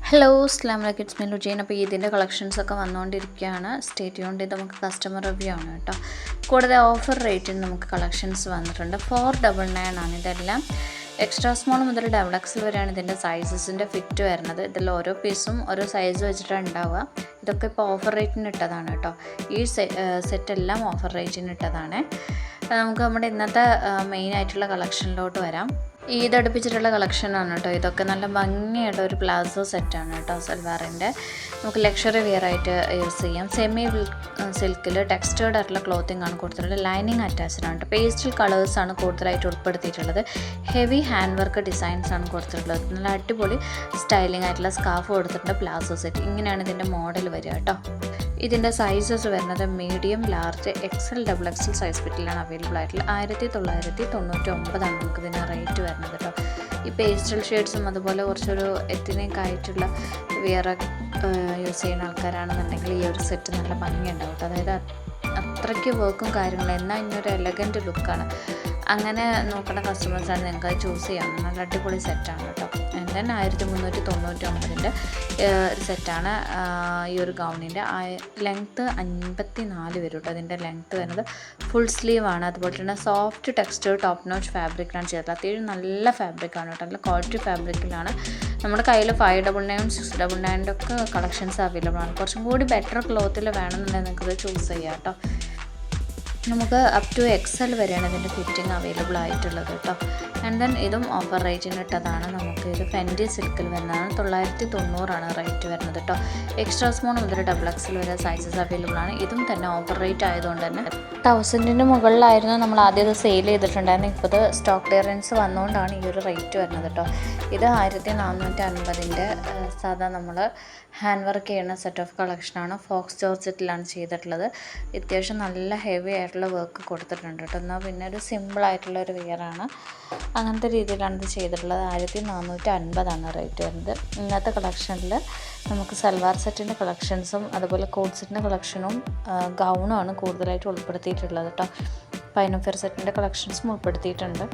Hello അസ്സലാമു it's me ലുജീൻ. അപ്പോൾ ഇതിൻ്റെ കളക്ഷൻസൊക്കെ വന്നുകൊണ്ടിരിക്കുകയാണ്. Stay tuned. ഇത് നമുക്ക് കസ്റ്റമർ റിവ്യൂ ആണ് കേട്ടോ. കൂടാതെ ഓഫർ റേറ്റിന് നമുക്ക് കളക്ഷൻസ് വന്നിട്ടുണ്ട്. 499 ആണ് ഇതെല്ലാം. എക്സ്ട്രാ സ്മോൾ മുതൽ ഡബിൾ എക്സൽ വരെയാണ് ഇതിൻ്റെ സൈസസിൻ്റെ ഫിറ്റ് വരുന്നത്. ഇതിൽ ഓരോ പീസും ഓരോ സൈസ് വെച്ചിട്ടാണ് ഉണ്ടാവുക. ഇതൊക്കെ ഇപ്പോൾ ഓഫർ റേറ്റിന് ഇട്ടതാണ് കേട്ടോ. ഈ സെറ്റെല്ലാം ഓഫർ റേറ്റിന് ഇട്ടതാണ്. നമുക്ക് നമ്മുടെ ഇന്നത്തെ മെയിനായിട്ടുള്ള കളക്ഷനിലോട്ട് വരാം. ഈദടുപ്പിച്ചിട്ടുള്ള കളക്ഷനാണ് കേട്ടോ. ഇതൊക്കെ നല്ല ഭംഗിയായിട്ട് ഒരു പ്ലാസോ സെറ്റാണ് കേട്ടോ. സൽവാറിൻ്റെ നമുക്ക് ലക്ഷറി വെയർ ആയിട്ട് യൂസ് ചെയ്യാം. സെമി സിൽക്കിൽ ടെക്സ്റ്റേർഡ് ആയിട്ടുള്ള ക്ലോത്തിങ് ആണ് കൊടുത്തിട്ടുള്ളത്. ലൈനിങ് അറ്റാച്ച്ഡ് ആണ്. പേസ്റ്റൽ കളേഴ്സാണ് കൂടുതലായിട്ട് ഉൾപ്പെടുത്തിയിട്ടുള്ളത്. ഹെവി ഹാൻഡ് വർക്ക് ഡിസൈൻസ് ആണ് കൊടുത്തിട്ടുള്ളത്. നല്ല അടിപൊളി സ്റ്റൈലിംഗ് ആയിട്ടുള്ള സ്കാർഫ് കൊടുത്തിട്ടുണ്ട്. പ്ലാസോ സെറ്റ് ഇങ്ങനെയാണ് ഇതിൻ്റെ മോഡൽ വരിക കേട്ടോ. ഇതിൻ്റെ സൈസസ് വരുന്നത് medium, large, XL, double XL size ഫിറ്റിലാണ് അവൈലബിൾ ആയിട്ടുള്ളത്. 1999 നമുക്കിതിന് റേറ്റ് വരുന്നത് കേട്ടോ. ഈ പേസ്റ്റൽ ഷെയ്ഡ്സും അതുപോലെ കുറച്ചൊരു എത്തിനേക്ക് ആയിട്ടുള്ള വിയർ യൂസ് ചെയ്യുന്ന ആൾക്കാരാണെന്നുണ്ടെങ്കിൽ ഈ ഒരു സെറ്റ് നല്ല ഭംഗിയുണ്ടാവും കേട്ടോ. അതായത് അത്രയ്ക്ക് വർക്കും കാര്യങ്ങളും എന്നാൽ ഇന്നൊരു എലഗൻറ്റ് ലുക്കാണ്. അങ്ങനെ നോക്കുന്ന കസ്റ്റമേഴ്സാണ് നിങ്ങൾക്ക് അത് ചൂസ് ചെയ്യാം. നല്ല അടിപൊളി സെറ്റാണ് കേട്ടോ. ദെൻ 1399 ഒരു സെറ്റാണ് ഈ ഒരു ഗൗണിൻ്റെ. ലെങ്ത്ത് 54 വരും കേട്ടോ. അതിൻ്റെ ലെങ്ത്ത് വരുന്നത് ഫുൾ സ്ലീവ് ആണ്. അതുപോലെ തന്നെ സോഫ്റ്റ് ടെക്സ്ചർ ടോപ്പ് നോച്ച് ഫാബ്രിക്കാണ് ചെയ്തത്. അത്യാവശ്യം നല്ല ഫാബ്രിക്കാണ് കേട്ടോ. നല്ല ക്വാളിറ്റി ഫാബ്രിക്കിലാണ്. നമ്മുടെ കയ്യിൽ 599, 699 ഒക്കെ കളക്ഷൻസ് അവൈലബിൾ ആണ്. കുറച്ചും കൂടി ബെറ്റർ ക്ലോത്തിൽ വേണമെന്നുണ്ടെങ്കിൽ നിങ്ങൾക്കത് ചൂസ് ചെയ്യാം കേട്ടോ. നമുക്ക് അപ് ടു എക്സൽ വരെയാണ് ഇതിൻ്റെ ഫിറ്റിംഗ് അവൈലബിൾ ആയിട്ടുള്ളത് കേട്ടോ. ആൻഡ് ദെൻ ഇതും ഓഫർ റേറ്റിന് ഇട്ടതാണ്. നമുക്ക് ഇത് ഫെൻഡി സിൽക്കിൽ വരുന്നതാണ്. 990 റേറ്റ് വരുന്നത് കേട്ടോ. എക്സ്ട്രാ സ്മോൾ മുതൽ ഡബിൾ എക്സൽ വരെ സൈസസ് അവൈലബിൾ ആണ്. ഇതും തന്നെ ഓഫർ റേറ്റ് ആയതുകൊണ്ട് തന്നെ 1000 മുകളിലായിരുന്നു നമ്മൾ ആദ്യം ഇത് സെയിൽ ചെയ്തിട്ടുണ്ടായിരുന്നു. ഇപ്പോൾ ഇത് സ്റ്റോക്ക് ക്ലിയറൻസ് വന്നുകൊണ്ടാണ് ഈ ഒരു റേറ്റ് വരുന്നത് കേട്ടോ. ഇത് 1450 സാധാ നമ്മൾ ഹാൻഡ് വർക്ക് ചെയ്യുന്ന സെറ്റ് ഓഫ് കളക്ഷനാണ്. ഫോക്സ് ജോർജറ്റിലാണ് ചെയ്തിട്ടുള്ളത്. അത്യാവശ്യം നല്ല ഹെവി ആയിട്ടുള്ള വർക്ക് കൊടുത്തിട്ടുണ്ട് കേട്ടോ. എന്നാൽ പിന്നെ ഒരു സിമ്പിളായിട്ടുള്ളൊരു വെയറാണ്. അങ്ങനത്തെ രീതിയിലാണ് ഇത് ചെയ്തിട്ടുള്ളത്. 1450 റേറ്റ് വരുന്നത്. ഇന്നത്തെ കളക്ഷനിൽ നമുക്ക് സൽവാർ സെറ്റിൻ്റെ കളക്ഷൻസും അതുപോലെ കോട്ട് സെറ്റിൻ്റെ കളക്ഷനും ഗൗണുമാണ് കൂടുതലായിട്ട് ഉൾപ്പെടുത്തിയിട്ടുള്ളത് കേട്ടോ. പൈനോഫിയർ സെറ്റിൻ്റെ കളക്ഷൻസും ഉൾപ്പെടുത്തിയിട്ടുണ്ട്.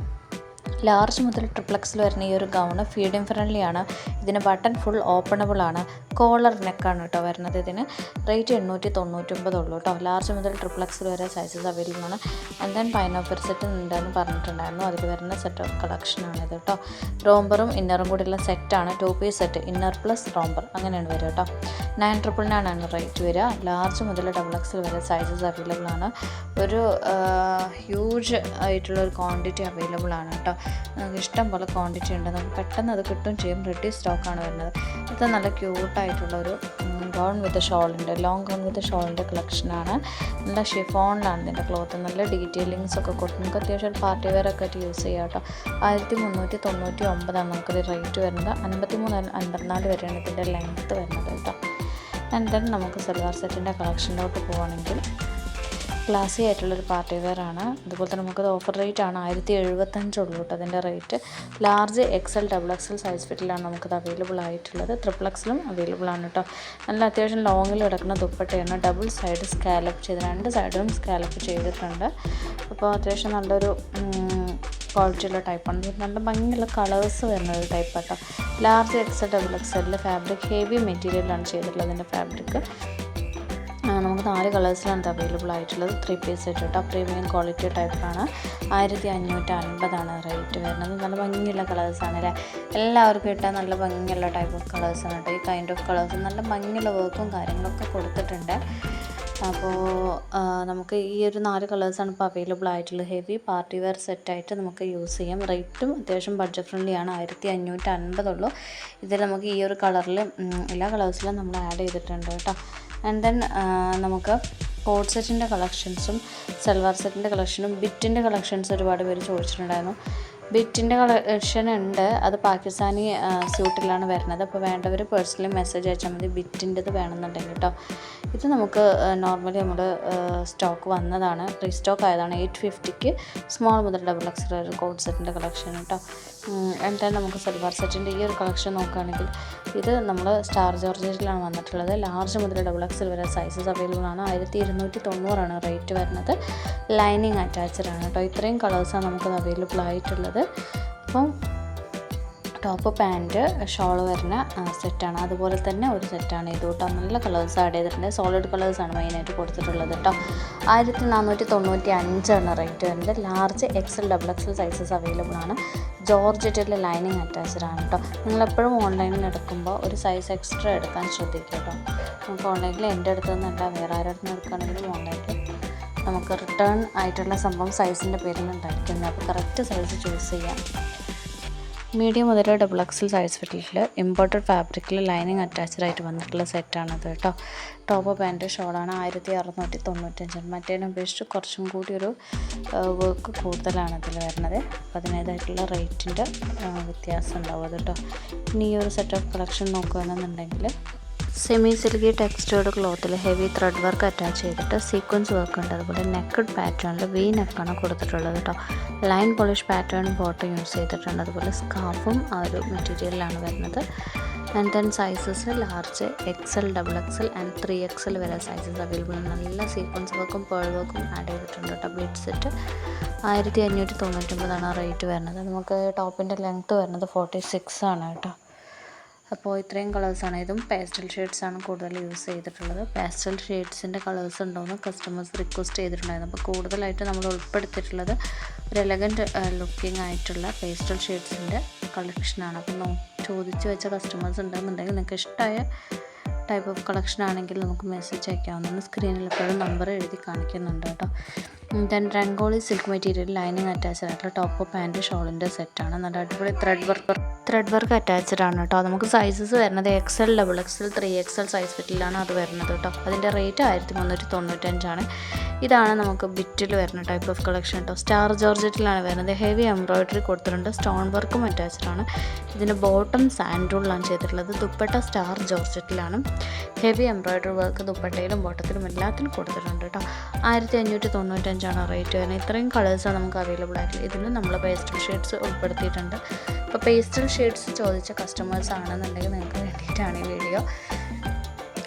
ലാർജ് മുതൽ ട്രിപ്പിൾ എക്സിൽ വരുന്ന ഈ ഒരു ഗൗണ് ഫീഡിങ് ഫ്രണ്ട്ലി ആണ്. ഇതിന് ബട്ടൺ ഫുൾ ഓപ്പണബിൾ ആണ്. കോളർ നെക്കാണ് കേട്ടോ വരുന്നത്. ഇതിന് റേറ്റ് 899 ഉള്ളൂ കേട്ടോ. ലാർജ് മുതൽ ട്രിപ്പിൾ എക്സിൽ വരെ സൈസസ് അവൈലബിൾ ആണ്. ആൻഡ് ദെൻ പൈനോഫിയർ സെറ്റ് ഉണ്ടെന്ന് പറഞ്ഞിട്ടുണ്ടായിരുന്നു. അതിൽ വരുന്ന സെറ്റ് ഓഫ് കളക്ഷനാണ് ഇത് കേട്ടോ. റോംബറും ഇന്നറും കൂടിയുള്ള സെറ്റാണ്. 2 piece set, inner plus romper അങ്ങനെയാണ് വരിക കേട്ടോ. 999 റേറ്റ് വരിക. ലാർജ് മുതൽ ഡബിൾ എക്സിൽ വരെ സൈസസ് അവൈലബിൾ ആണ്. ഒരു ഹ്യൂജ് ആയിട്ടുള്ളൊരു ക്വാണ്ടിറ്റി അവൈലബിൾ ആണ് കേട്ടോ. നമുക്ക് ഇഷ്ടം പോലെ ക്വാണ്ടിറ്റി ഉണ്ട്. നമുക്ക് പെട്ടെന്ന് അത് കിട്ടും ചെയ്യും. റെഡി സ്റ്റോക്കാണ് വരുന്നത്. ഇത് നല്ല ക്യൂട്ടായിട്ടുള്ളൊരു ഗൗൺ വിത്ത് ഷോളിൻ്റെ, ലോങ് ഗൗൺ വിത്ത് ഷോളിൻ്റെ കളക്ഷനാണ്. നല്ല ഷിഫോണിലാണ് ഇതിൻ്റെ ക്ലോത്ത്. നല്ല ഡീറ്റെയിലിങ്സ് ഒക്കെ കൊടുത്ത് നമുക്ക് അത്യാവശ്യം ഒരു പാർട്ടി വെയർ ഒക്കെ ആയിട്ട് യൂസ് ചെയ്യാം കേട്ടോ. 1399 നമുക്കിത് റേറ്റ് വരുന്നത്. 53-54 വരെയാണ് ഇതിൻ്റെ ലെങ്ത്ത് വരുന്നത് കേട്ടോ. ആൻഡ് ദെൻ നമുക്ക് സൽവാർ സെറ്റിൻ്റെ കളക്ഷനിലോട്ട് പോവുകയാണെങ്കിൽ ക്ലാസി ആയിട്ടുള്ളൊരു പാർട്ടി വെയർ ആണ്. അതുപോലെ തന്നെ നമുക്കത് ഓഫർ റേറ്റ് ആണ്. 1075 ഉള്ളൂ കേട്ടോ അതിൻ്റെ rate. Large, XL, double XL size ഫിറ്റിലാണ് നമുക്കത് അവൈലബിൾ ആയിട്ടുള്ളത്. ട്രിപ്പിൾ എക്സലും അവൈലബിൾ ആണ് കേട്ടോ. നല്ല അത്യാവശ്യം ലോങ്ങിൽ കിടക്കുന്ന ദുപ്പട്ടയാണ്. ഡബിൾ സൈഡ് സ്കാലപ്പ് ചെയ്ത് 2 സൈഡും സ്കാലപ്പ് ചെയ്തിട്ടുണ്ട്. അപ്പോൾ അത്യാവശ്യം നല്ലൊരു ക്വാളിറ്റിയുള്ള ടൈപ്പാണ്. നല്ല ഭംഗിയുള്ള കളേഴ്സ് വരുന്ന ഒരു ടൈപ്പ് കേട്ടോ. ലാർജ്, എക്സൽ, ഡബിൾ എക്സലിൽ ഫാബ്രിക് ഹെവി മെറ്റീരിയലാണ് ചെയ്തിട്ടുള്ളത്. അതിൻ്റെ ഫാബ്രിക് നമുക്ക് 4 കളേഴ്സിലാണ് ഇത് അവൈലബിൾ ആയിട്ടുള്ളത്. 3 പീസ് സെറ്റ് കേട്ടോ. പ്രീമിയം ക്വാളിറ്റി ടൈപ്പാണ്. 1550 റേറ്റ് വരുന്നത്. നല്ല ഭംഗിയുള്ള കളേഴ്സാണ് അല്ലേ. എല്ലാവർക്കും ഇട്ടാൽ നല്ല ഭംഗിയുള്ള ടൈപ്പ് ഓഫ് കളേഴ്സാണ് കേട്ടോ. ഈ കൈൻഡ് ഓഫ് കളേഴ്സ് നല്ല ഭംഗിയുള്ള വർക്കും കാര്യങ്ങളൊക്കെ കൊടുത്തിട്ടുണ്ട്. അപ്പോൾ നമുക്ക് ഈ ഒരു 4 കളേഴ്സാണ് ഇപ്പോൾ അവൈലബിൾ ആയിട്ടുള്ളത്. ഹെവി പാർട്ടി വെയർ സെറ്റായിട്ട് നമുക്ക് യൂസ് ചെയ്യാം. റേറ്റും അത്യാവശ്യം ബഡ്ജറ്റ് ഫ്രണ്ട്ലി ആണ്. 1550 ഉള്ളൂ. ഇതിൽ നമുക്ക് ഈ ഒരു കളറിൽ എല്ലാ കളേഴ്സിലും നമ്മൾ ആഡ് ചെയ്തിട്ടുണ്ട് കേട്ടോ. ആൻഡ് ദെൻ നമുക്ക് കോട്ട് സെറ്റിൻ്റെ കളക്ഷൻസും സൽവാർ സെറ്റിൻ്റെ കളക്ഷനും ബിറ്റിൻ്റെ കളക്ഷൻസ് ഒരുപാട് പേര് ചോദിച്ചിട്ടുണ്ടായിരുന്നു. ബിറ്റിൻ്റെ കളക്ഷൻ ഉണ്ട്. അത് പാകിസ്ഥാനി സ്യൂട്ടിലാണ് വരുന്നത്. അപ്പോൾ വേണ്ടവർ പേഴ്സണലി മെസ്സേജ് അയച്ചാൽ മതി ബിറ്റിൻ്റെത് വേണമെന്നുണ്ടെങ്കിൽ കേട്ടോ. ഇത് നമുക്ക് നോർമലി നമ്മൾ സ്റ്റോക്ക് വന്നതാണ്. റീസ്റ്റോക്ക് ആയതാണ്. 850 സ്മോൾ മുതൽ ഡബിൾ എക്സൽ ഒരു കോട്ട് സെറ്റിൻ്റെ കളക്ഷൻ കേട്ടോ. എന്നിട്ട് നമുക്ക് സൽവാർ സെറ്റിൻ്റെ ഈ ഒരു കളക്ഷൻ നോക്കുകയാണെങ്കിൽ ഇത് നമ്മൾ സ്റ്റാർ ജോർജറ്റിലാണ് വന്നിട്ടുള്ളത്. ലാർജ് മുതൽ ഡബിൾ എക്സൽ വരെ സൈസസ് അവൈലബിൾ ആണ്. 1290 റേറ്റ് വരുന്നത്. ലൈനിങ് അറ്റാച്ച്ഡ് ആണ് കേട്ടോ. ഇത്രയും കളേഴ്സാണ് നമുക്ക് അവൈലബിൾ ആയിട്ടുള്ളത്. അപ്പം ടോപ്പ് പാൻറ്റ് ഷോൾ വരുന്ന സെറ്റാണ്. അതുപോലെ തന്നെ ഒരു സെറ്റാണ് ഇത് കേട്ടോ. നല്ല കളേഴ്സ് ആഡ് ചെയ്തിട്ടുണ്ട്. സോളിഡ് കളേഴ്സാണ് മെയിനായിട്ട് കൊടുത്തിട്ടുള്ളത് കേട്ടോ. 1495 റേറ്റ് വരുന്നത്. Large XL XXL sizes available ആണ്. ജോർജറ്റിൽ ലൈനിങ് അറ്റാച്ച്ഡ് ആണ് കേട്ടോ. നിങ്ങളെപ്പോഴും ഓൺലൈനിൽ എടുക്കുമ്പോൾ ഒരു സൈസ് എക്സ്ട്രാ എടുക്കാൻ ശ്രദ്ധിക്കുക കേട്ടോ. നമുക്ക് ഓൺലൈനിൽ എൻ്റെ അടുത്ത് നിന്നല്ല വേറെ ആരുടെ അടുത്ത് നിന്ന് എടുക്കുകയാണെങ്കിലും ഓൺലൈനിൽ നമുക്ക് റിട്ടേൺ ആയിട്ടുള്ള സംഭവം സൈസിൻ്റെ പേരിൽ ഉണ്ടായിരിക്കുന്നത്. അപ്പോൾ കറക്റ്റ് സൈസ് ചൂസ് ചെയ്യാം. മീഡിയം മുതൽ XXL സൈസ് ഫിറ്റിൽ ഇമ്പോർട്ടഡ് ഫാബ്രിക്കിൽ ലൈനിങ് അറ്റാച്ച്ഡ് ആയിട്ട് വന്നിട്ടുള്ള സെറ്റാണത് കേട്ടോ. ടോപ്പ് പാൻറ്റ് ഷോളാണ്. 1695. മറ്റേതിനെ അപേക്ഷിച്ച് കുറച്ചും കൂടി ഒരു വർക്ക് കൂടുതലാണ് ഇതിൽ വരുന്നത്. അപ്പോൾ അതിനേതായിട്ടുള്ള റേറ്റിൻ്റെ വ്യത്യാസം ഉണ്ടാവും അത് കേട്ടോ. ഇനി ഈ ഒരു സെറ്റ് ഓഫ് കളക്ഷൻ നോക്കുകയാണെന്നുണ്ടെങ്കിൽ സെമി സിൽക്കി ടെക്സ്റ്റേർഡ് ക്ലോത്തിൽ ഹെവി ത്രെഡ് വർക്ക് അറ്റാച്ച് ചെയ്തിട്ട് സീക്വൻസ് വർക്ക് ഉണ്ട്. അതുപോലെ നെക്കഡ് പാറ്റേണിൽ വി നെക്കാണ് കൊടുത്തിട്ടുള്ളത് കേട്ടോ. Line polish pattern bottom use ചെയ്തിട്ടുണ്ട്. അതുപോലെ സ്കാർഫും ആ ഒരു മെറ്റീരിയലിലാണ് വരുന്നത്. And then sizes large XL XXL and 3XL വരെ സൈസസ് അവൈലബിൾ ആണ്. നല്ല സീക്വൻസ് വർക്കും പേൾ വർക്കും ആഡ് ചെയ്തിട്ടുണ്ട് കേട്ടോ. ബ്ലീഡ് സെറ്റ് 1599 റേറ്റ് വരുന്നത്. നമുക്ക് ടോപ്പിൻ്റെ ലെങ്ത്ത് വരുന്നത് 46 ആണ് കേട്ടോ. അപ്പോൾ ഇത്രയും കളേഴ്സാണ്. ഇതും പാസ്റ്റൽ ഷെയ്ഡ്സാണ് കൂടുതൽ യൂസ് ചെയ്തിട്ടുള്ളത്. പാസ്റ്റൽ ഷെയ്ഡ്സിൻ്റെ കളേഴ്സ് ഉണ്ടോയെന്ന് കസ്റ്റമേഴ്സ് റിക്വസ്റ്റ് ചെയ്തിട്ടുണ്ടായിരുന്നു. അപ്പോൾ കൂടുതലായിട്ട് നമ്മൾ ഉൾപ്പെടുത്തിയിട്ടുള്ളത് ഒരു എലഗൻറ്റ് ലുക്കിംഗ് ആയിട്ടുള്ള പേസ്റ്റൽ ഷെയ്ഡ്സിൻ്റെ കളക്ഷനാണ്. അപ്പോൾ ചോദിച്ചു വെച്ച കസ്റ്റമേഴ്സ് ഉണ്ടെന്നുണ്ടെങ്കിൽ നിങ്ങൾക്ക് ഇഷ്ടമായ ടൈപ്പ് ഓഫ് കളക്ഷൻ ആണെങ്കിൽ നമുക്ക് മെസ്സേജ് അയക്കാവുന്നതാണ്. സ്ക്രീനിൽ എപ്പോഴും നമ്പർ എഴുതി കാണിക്കുന്നുണ്ട് കേട്ടോ. Then Rangoli silk material lining attached ആയിട്ടുള്ള ടോപ്പ് പാൻറ്റ് ഷോളിൻ്റെ സെറ്റാണ്. നല്ല അടിപൊളി ത്രെഡ് വർക്ക് അറ്റാച്ച്ഡ് ആണ് കേട്ടോ. നമുക്ക് സൈസസ് വരുന്നത് XL XXL 3XL സൈസ് ഫിറ്റിലാണ് അത് വരുന്നത് കേട്ടോ. അതിൻ്റെ റേറ്റ് 1395 ആണ്. ഇതാണ് നമുക്ക് ബിറ്റിൽ വരുന്ന ടൈപ്പ് ഓഫ് കളക്ഷൻ കേട്ടോ. സ്റ്റാർ ജോർജറ്റിലാണ് വരുന്നത്. ഹെവി എംബ്രോയിഡറി കൊടുത്തിട്ടുണ്ട്. സ്റ്റോൺ വർക്കും അറ്റാച്ച്ഡ് ആണ്. ഇതിൻ്റെ ബോട്ടം സാൻഡൂളിലാണ് ചെയ്തിട്ടുള്ളത്. ദുപ്പട്ട സ്റ്റാർ ജോർജറ്റിലാണ്. ഹെവി എംബ്രോയിഡറി വർക്ക് ദുപ്പട്ടയിലും ബോട്ടത്തിലും എല്ലാത്തിനും കൊടുത്തിട്ടുണ്ട് കേട്ടോ. 1595 ആണ് റേറ്റ് വരുന്നത്. ഇത്രയും കളേഴ്സാണ് നമുക്ക് അവൈലബിൾ ആയിട്ടുള്ളത്. ഇതിന് നമ്മൾ പേസ്റ്റൽ ഷെയ്ഡ്സ് ഉൾപ്പെടുത്തിയിട്ടുണ്ട്. അപ്പോൾ പേസ്റ്റൽ ഷെയ്ഡ്സ് ചോദിച്ച കസ്റ്റമേഴ്സ് ആണെന്നുണ്ടെങ്കിൽ നിങ്ങൾക്ക് വേണ്ടിയിട്ടാണ് ഈ വീഡിയോ.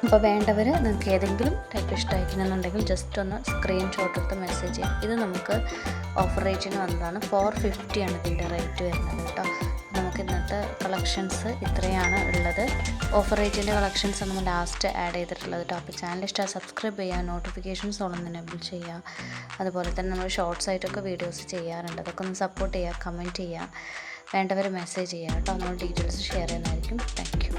അപ്പോൾ വേണ്ടവർ നിങ്ങൾക്ക് ഏതെങ്കിലും ടൈപ്പ് ഇഷ്ടമായിരിക്കുന്നുണ്ടെങ്കിൽ ജസ്റ്റ് ഒന്ന് സ്ക്രീൻഷോട്ട് എടുത്ത് മെസ്സേജ് ചെയ്യാം. ഇത് നമുക്ക് ഓഫർ റേറ്റിന് വന്നതാണ്. 450 ആണ് ഇതിൻ്റെ റേറ്റ് വരുന്നത് കേട്ടോ. നമുക്ക് ഇന്നത്തെ കളക്ഷൻസ് ഇത്രയാണ് ഉള്ളത്. ഓഫർ റേറ്റിൻ്റെ കളക്ഷൻസ് നമ്മൾ ലാസ്റ്റ് ആഡ് ചെയ്തിട്ടുള്ളത് കേട്ടോ. അപ്പോൾ ചാനൽ ഇഷ്ടമായി സബ്സ്ക്രൈബ് ചെയ്യുക, നോട്ടിഫിക്കേഷൻസ് ഓളൊന്ന് എനേബിൾ ചെയ്യുക. അതുപോലെ തന്നെ നമ്മൾ ഷോർട്സ് ആയിട്ടൊക്കെ വീഡിയോസ് ചെയ്യാറുണ്ട്. അതൊക്കെ ഒന്ന് സപ്പോർട്ട് ചെയ്യുക, കമൻറ്റ് ചെയ്യുക. വേണ്ടവർ മെസ്സേജ് ചെയ്യുക കേട്ടോ. നമ്മൾ ഡീറ്റെയിൽസ് ഷെയർ ചെയ്യുന്നതായിരിക്കും. Thank you.